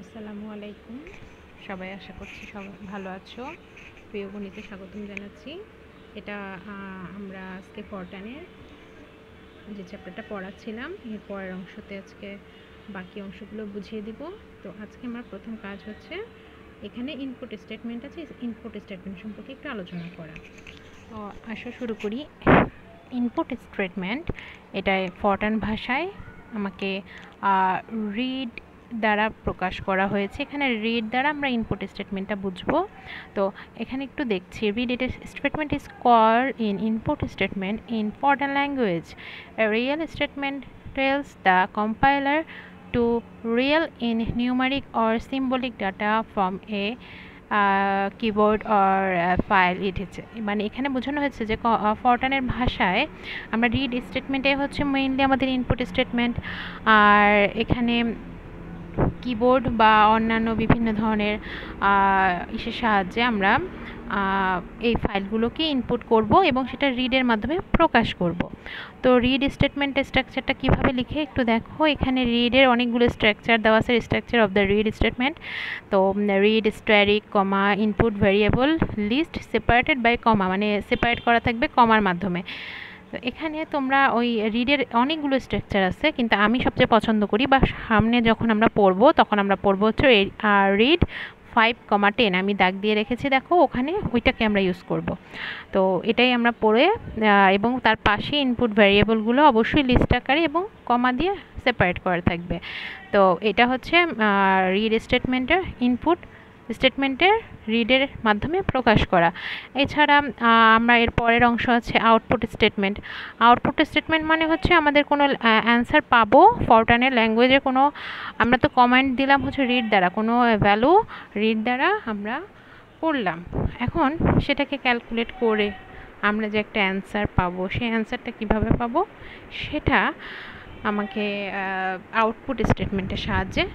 আসসালামু আলাইকুম। সবাই আশা করছি সবাই ভালো আছো। প্রিয় গণিতে স্বাগতম জানাচ্ছি। এটা আমরা আজকে ফরটানের যে চ্যাপ্টারটা পড়াচ্ছিলাম এর পরের অংশতে আজকে বাকি অংশগুলো বুঝিয়ে দিব। তো আজকে আমার প্রথম কাজ হচ্ছে এখানে ইনপুট স্টেটমেন্ট আছে, ইনপুট স্টেটমেন্ট সম্পর্কে একটু আলোচনা করা। তো আসো শুরু করি। ইনপুট স্টেটমেন্ট এটা ফরটান ভাষায় আমাকে রিড দ্বারা প্রকাশ করা হয়েছে। এখানে রিড দ্বারা আমরা ইনপুট স্টেটমেন্টটা বুঝবো। তো এখানে একটু দেখছি, read it statement is called in input statement in Fortran language. A real statement tells the compiler to real in numeric or symbolic data from a keyboard or file ইটেছে। মানে এখানে বোঝানো হয়েছে যে ফরটানের ভাষায় আমরা রিড স্টেটমেন্টে হচ্ছে মেইনলি আমাদের ইনপুট স্টেটমেন্ট, আর এখানে কিবোর্ড বা অন্যান্য বিভিন্ন ধরনের ইসের সাহায্যে আমরা এই ফাইলগুলোকে ইনপুট করব এবং সেটা রিডের মাধ্যমে প্রকাশ করব। তো রিড স্টেটমেন্টের স্ট্রাকচারটা কীভাবে লিখে একটু দেখো। এখানে রিডের অনেকগুলো স্ট্রাকচার দেওয়া আছে, structure of the read statement. তো read static comma input variable list separated by comma, মানে সেপারেট করা থাকবে কমার মাধ্যমে। তো এখানে তোমরা ওই রিডের অনেকগুলো স্ট্রাকচার আছে, কিন্তু আমি সবচেয়ে পছন্দ করি বা সামনে যখন আমরা পড়বো তখন আমরা পড়বো হচ্ছে রিড 5,10 আমি দাগ দিয়ে রেখেছি, দেখো ওখানে ওইটাকে আমরা ইউজ করব। তো এটাই আমরা পড়ে এবং তার পাশে ইনপুট ভ্যারিয়েবলগুলো অবশ্যই লিস্ট আকারে এবং কমা দিয়ে সেপারেট করা থাকবে। তো এটা হচ্ছে রিড স্টেটমেন্টের ইনপুট স্টেটমেন্টের রিডের মাধ্যমে প্রকাশ করা। এছাড়া আমরা এর পরের অংশ আছে আউটপুট স্টেটমেন্ট। আউটপুট স্টেটমেন্ট মানে হচ্ছে আমাদের কোনো অ্যান্সার পাবো ফরটানের ল্যাঙ্গুয়েজে, কোনো আমরা তো কমেন্ট দিলাম হচ্ছে রিড দ্বারা, কোনো ভ্যালু রিড দ্বারা আমরা করলাম। এখন সেটাকে ক্যালকুলেট করে আমরা যে একটা অ্যান্সার পাবো, সেই অ্যান্সারটা কীভাবে পাবো সেটা আমাকে আউটপুট স্টেটমেন্টের সাহায্যে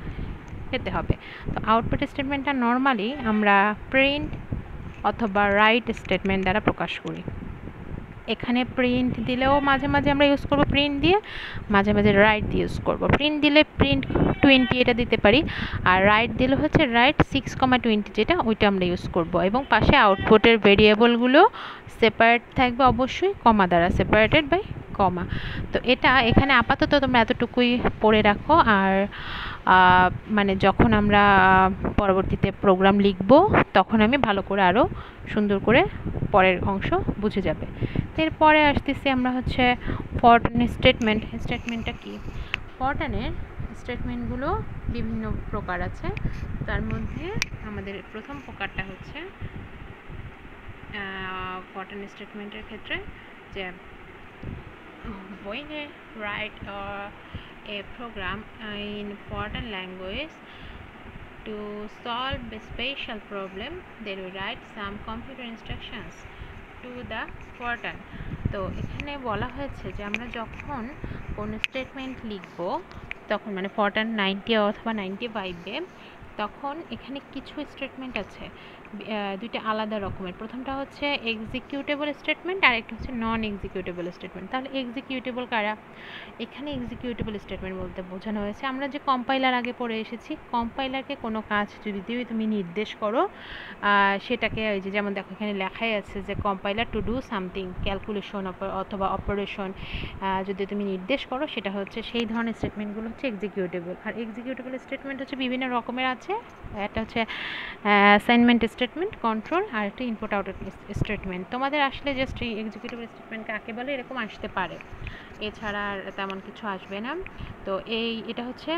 পেতে হবে। তো আউটপুট স্টেটমেন্টটা নর্মালি আমরা প্রিন্ট অথবা রাইট স্টেটমেন্ট দ্বারা প্রকাশ করি। এখানে প্রিন্ট দিলেও মাঝে মাঝে আমরা ইউজ করব প্রিন্ট দিয়ে, মাঝে মাঝে রাইট দিয়ে ইউজ করব। প্রিন্ট দিলে প্রিন্ট 20 এটা দিতে পারি, আর রাইট দিলে হচ্ছে রাইট 6,20 যেটা, ওইটা আমরা ইউজ করব। এবং পাশে আউটপুটের ভেরিয়েবলগুলো সেপারেট থাকবে অবশ্যই কমা দ্বারা, সেপারেটেড বাই কমা। তো এটা এখানে আপাতত তোমরা এতটুকুই পড়ে রাখো, আর মানে যখন আমরা পরবর্তীতে প্রোগ্রাম লিখব তখন আমি ভালো করে আরও সুন্দর করে পরের অংশ বুঝে যাবে। তো এরপরে আসতেছি আমরা হচ্ছে ফরটানের স্টেটমেন্টটা কি। ফরটানের স্টেটমেন্টগুলো বিভিন্ন প্রকার আছে, তার মধ্যে আমাদের প্রথম প্রকারটা হচ্ছে ফরটান স্টেটমেন্টের ক্ষেত্রে যে when I write a program in foreign language to solve a special problem, they will write some computer instructions to the foreign। তো এখানে বলা হয়েছে যে আমরা যখন কোনো স্টেটমেন্ট লিখব তখন মানে ফরটান 90 অথবা 95-এ, তখন এখানে কিছু স্টেটমেন্ট আছে দুইটা আলাদা রকমের। প্রথমটা হচ্ছে এক্সিকিউটেবল স্টেটমেন্ট আর একটা হচ্ছে নন এক্সিকিউটেবল স্টেটমেন্ট। তাহলে এক্সিকিউটেবল কারা? এখানে এক্সিকিউটেবল স্টেটমেন্ট বলতে বোঝানো হয়েছে আমরা যে কম্পাইলার আগে পড়ে এসেছি, কম্পাইলারকে কোনো কাজ যদি তুমি নির্দেশ করো সেটাকে ওই যে যেমন দেখো এখানে লেখাই আছে যে compiler to do something calculation অথবা অপারেশন যদি তুমি নির্দেশ করো, সেটা হচ্ছে সেই ধরনের স্টেটমেন্টগুলো হচ্ছে এক্সিকিউটেবল। আর এক্সিকিউটেবল স্টেটমেন্ট হচ্ছে বিভিন্ন রকমের আছে। একটা হচ্ছে অ্যাসাইনমেন্ট স্টেটমেন্ট, কন্ট্রোল, আর একটা ইনপুট আউটপুট স্টেটমেন্ট। তোমাদের আসলে জাস্ট এক্সিকিউটেবল স্টেটমেন্ট কাকে বলে এরকম আসতে পারে, এছাড়া আর তেমন কিছু আসবে না। তো এটা হচ্ছে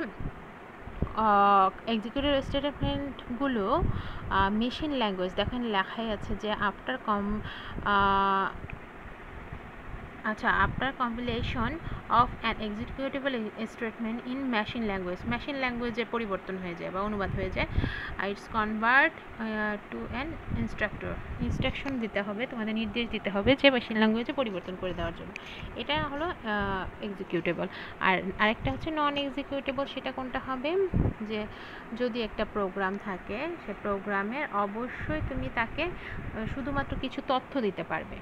এক্সিকিউটিভ স্টেটমেন্টগুলো মেশিন ল্যাঙ্গুয়েজ, দেখেন লেখাই আছে যে after compilation of an executable statement in machine language, machine ল্যাঙ্গুয়েজে পরিবর্তন হয়ে যায় বা অনুবাদ হয়ে যায়। It's convert to an instruction দিতে হবে, তোমাদের নির্দেশ দিতে হবে যে মেশিন ল্যাঙ্গুয়েজে পরিবর্তন করে দেওয়ার জন্য। এটা হলো এক্সিকিউটেবল। আর আরেকটা হচ্ছে নন এক্সিকিউটেবল, সেটা কোনটা হবে? যে যদি একটা প্রোগ্রাম থাকে, সে প্রোগ্রামের অবশ্যই তুমি তাকে শুধুমাত্র কিছু তথ্য দিতে পারবে।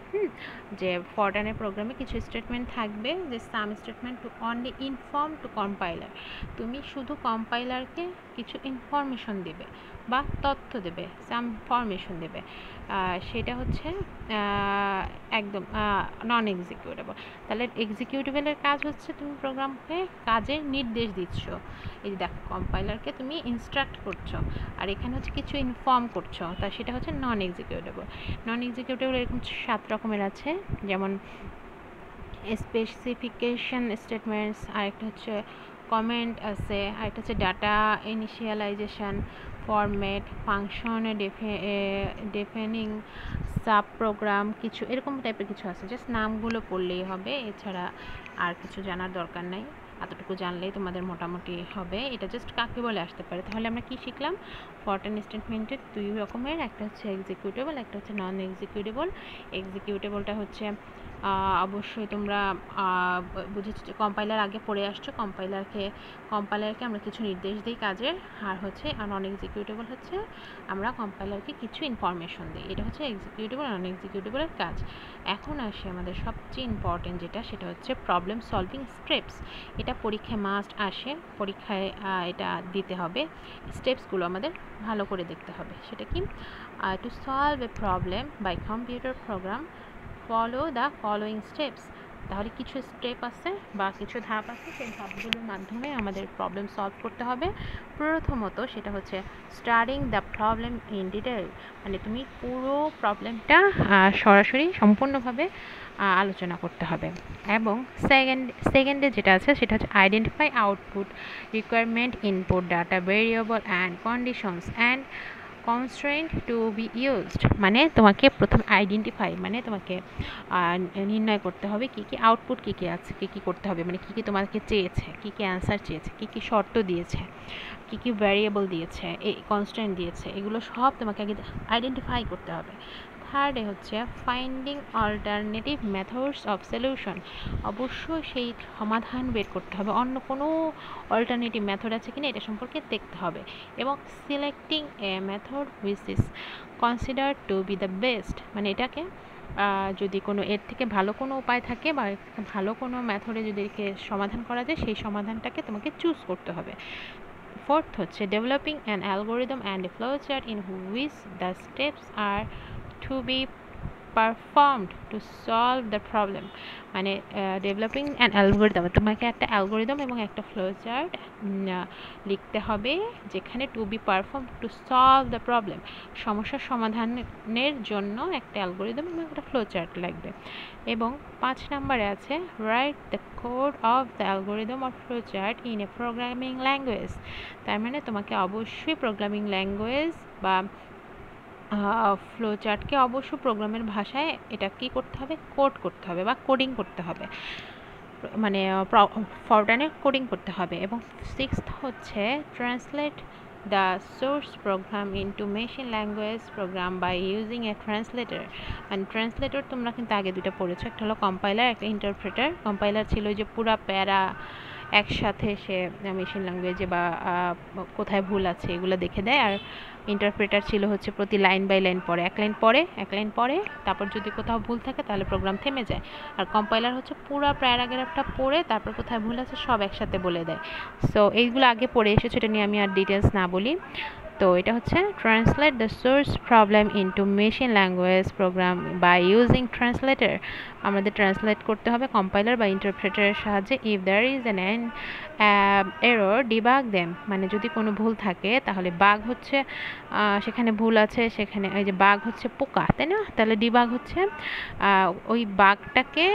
যে ফরটানের প্রোগ্রামে কিছু স্টেটমেন্ট থাকবে যে some statement to only inform to compiler. তুমি শুধু কম্পাইলারকে কিছু ইনফরমেশন দেবে বা তথ্য দেবে, সাম ইনফরমেশন দেবে, সেটা হচ্ছে একদম নন এক্সিকিউটেবল। তাহলে এক্সিকিউটেবলের কাজ হচ্ছে তুমি প্রোগ্রামকে কাজের নির্দেশ দিচ্ছ, এই দেখো কম্পাইলারকে তুমি ইনস্ট্রাক্ট করছো, আর এখানে হচ্ছে কিছু ইনফর্ম করছো, তা সেটা হচ্ছে নন এক্সিকিউটেবল। নন এক্সিকিউটেবল এরকম 7 রকমের আছে, যেমন স্পেসিফিকেশন স্টেটমেন্টস, আরেকটা হচ্ছে কমেন্ট আছে, আরেকটা হচ্ছে data initialization, format, function defining sub program, কিছু এরকম টাইপের কিছু আছে। জাস্ট নামগুলো পড়লেই হবে, এছাড়া আর কিছু জানার দরকার নাই, এতটুকু জানলেই তোমাদের মোটামুটি হবে। এটা জাস্ট কাকে বলে আসতে পারে। তাহলে আমরা কি শিখলাম? ফরট্রান স্টেটমেন্টের 2 রকমের, একটা হচ্ছে এক্সিকিউটেবল, একটা হচ্ছে নন এক্সিকিউটেবল। এক্সিকিউটেবলটা হচ্ছে অবশ্যই তোমরা বুঝেছো, কম্পাইলার আগে পড়ে আসছো, কম্পাইলারকে আমরা কিছু নির্দেশ দিই কাজের, আর হচ্ছে নন এক্সিকিউটেবল হচ্ছে আমরা কম্পাইলারকে কিছু ইনফরমেশন দিই। এটা হচ্ছে এক্সিকিউটেবল নন এক্সিকিউটেবলের কাজ। এখন আসে আমাদের সবচেয়ে ইম্পর্টেন্ট যেটা, সেটা হচ্ছে প্রবলেম সলভিং স্টেপস। এটা পরীক্ষায় মাস্ট আসে, পরীক্ষায় এটা দিতে হবে। স্টেপসগুলো আমাদের ভালো করে দেখতে হবে। সেটা কি? To solve a problem by computer program follow the following steps. তাহলে কিছু স্টেপ আছে বা কিছু ধাপ আছে, সেই ধাপগুলোর মাধ্যমে আমাদের প্রবলেম সলভ করতে হবে। প্রথমত সেটা হচ্ছে studying the problem in detail, মানে তুমি পুরো প্রবলেমটা সরাসরি সম্পূর্ণভাবে আলোচনা করতে হবে। এবং সেকেন্ডে যেটা আছে সেটা হচ্ছে identify output, requirement, input data, variable and conditions and constraint to be used. মানে তোমাকে প্রথম আইডেন্টিফাই, মানে তোমাকে নির্ণয় করতে হবে কী কী আউটপুট, কী কী আছে, কী কী করতে হবে, মানে কী কী তোমাকে চেয়েছে, কী কী অ্যান্সার চেয়েছে, কী কী শর্ত দিয়েছে, কী কী ভ্যারিয়েবল দিয়েছে, এই কনস্ট্যান্ট দিয়েছে, এগুলো সব তোমাকে আগে আইডেন্টিফাই করতে হবে। থার্ডে হচ্ছে finding alternative methods of solution, অবশ্যই সেই সমাধান বের করতে হবে, অন্য কোনো অল্টারনেটিভ মেথড আছে কিনা এটা সম্পর্কে দেখতে হবে। এবং selecting A method which is considered two B the best, মানে এটাকে যদি কোনো এর থেকে ভালো কোনো উপায় থাকে বা এর থেকে ভালো কোনো মেথডে যদি একে সমাধান করা যায়, সেই সমাধানটাকে তোমাকে চুজ করতে হবে। ফোর্থ হচ্ছে developing an algorithm and a flow chart in which the steps are to be performed to solve the problem, মানে ডেভেলপিং অ্যান অ্যালগোরিদম, তোমাকে একটা অ্যালগোরিদম এবং একটা ফ্লো চার্ট লিখতে হবে যেখানে to be perform to solve the problem, সমস্যার সমাধানের জন্য একটা অ্যালগোরিদম এবং একটা ফ্লো চার্ট লাগবে। এবং 5 নম্বরে আছে write the code of the algorithm or flow chart in a programming language. তার মানে তোমাকে অবশ্যই প্রোগ্রামিং ল্যাঙ্গুয়েজ বা ফ্লো চার্টকে অবশ্য প্রোগ্রামের ভাষায় এটা কী করতে হবে, কোড করতে হবে বা কোডিং করতে হবে, মানে ফরট্রানে কোডিং করতে হবে। এবং 6th হচ্ছে translate the source program into machine language program by using a translator. মানে ট্রান্সলেটর তোমরা কিন্তু আগে দুটো পড়েছো, একটা হলো কম্পাইলার, একটা ইন্টারপ্রেটার। কম্পাইলার ছিল যে পুরা প্যারা একসাথে সে মেশিন ল্যাঙ্গুয়েজে বা কোথায় ভুল আছে এগুলো দেখে দেয়, আর ইন্টারপ্রেটার ছিল হচ্ছে প্রতি লাইন বাই লাইন পড়ে, এক লাইন পড়ে, তারপর যদি কোথাও ভুল থাকে তাহলে প্রোগ্রাম থেমে যায়। আর কম্পাইলার হচ্ছে পুরো প্যারাগ্রাফটা পড়ে তারপর কোথায় ভুল আছে সব একসাথে বলে দেয়। সো এইগুলো আগে পড়ে এসেছে, এটা নিয়ে আমি আর ডিটেলস না বলি। তো এটা হচ্ছে translate the source problem into machine language program by using translator. আমাদের ট্রান্সলেট করতে হবে কম্পাইলার বা ইন্টারপ্রেটারের সাহায্যে। If there is an error debug them, মানে যদি কোনো ভুল থাকে তাহলে বাগ হচ্ছে সেখানে ভুল আছে, সেখানে এই যে বাগ হচ্ছে পোকা, তাই না? তাহলে ডিবাগ হচ্ছে ওই বাগটাকে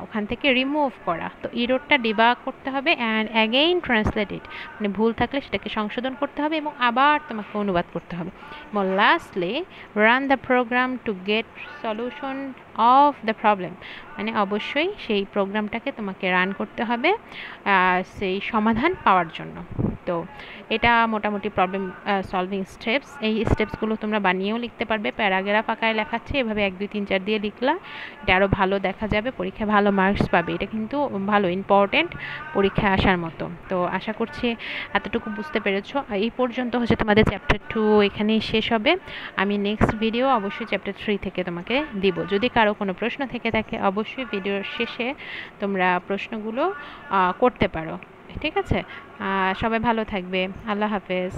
ওখান থেকে রিমুভ করা। তো এররটা ডিবাগ করতে হবে অ্যান্ড অ্যাগেইন ট্রান্সলেট ইট, মানে ভুল থাকলে সেটাকে সংশোধন করতে হবে এবং আবার তোমাকে অনুবাদ করতে হবে। এবং lastly run the program to get solution of the problem, মানে অবশ্যই সেই প্রোগ্রামটাকে তোমাকে রান করতে হবে সেই সমাধান পাওয়ার জন্য। তো তো এটা মোটামুটি প্রবলেম সলভিং স্টেপস। এই স্টেপসগুলো তোমরা বানিয়েও লিখতে পারবে। প্যারাগ্রাফ আকারে লেখাচ্ছে, এভাবে 1 2 3 4 দিয়ে লিখলা, এটা আরও ভালো দেখা যাবে, পরীক্ষায় ভালো মার্কস পাবে। এটা কিন্তু ভালো ইম্পর্টেন্ট পরীক্ষায় আসার মতো। তো আশা করছি এতটুকু বুঝতে পেরেছো। এই পর্যন্ত হচ্ছে তোমাদের চ্যাপ্টার 2 এখানেই শেষ হবে। আমি নেক্সট ভিডিও অবশ্যই চ্যাপ্টার 3 থেকে তোমাকে দিব। যদি কারো কোনো প্রশ্ন থেকে থাকে অবশ্যই ভিডিওর শেষে তোমরা প্রশ্নগুলো করতে পারো। ঠিক আছে, সবাই ভালো থাকবে। আল্লাহ হাফেজ।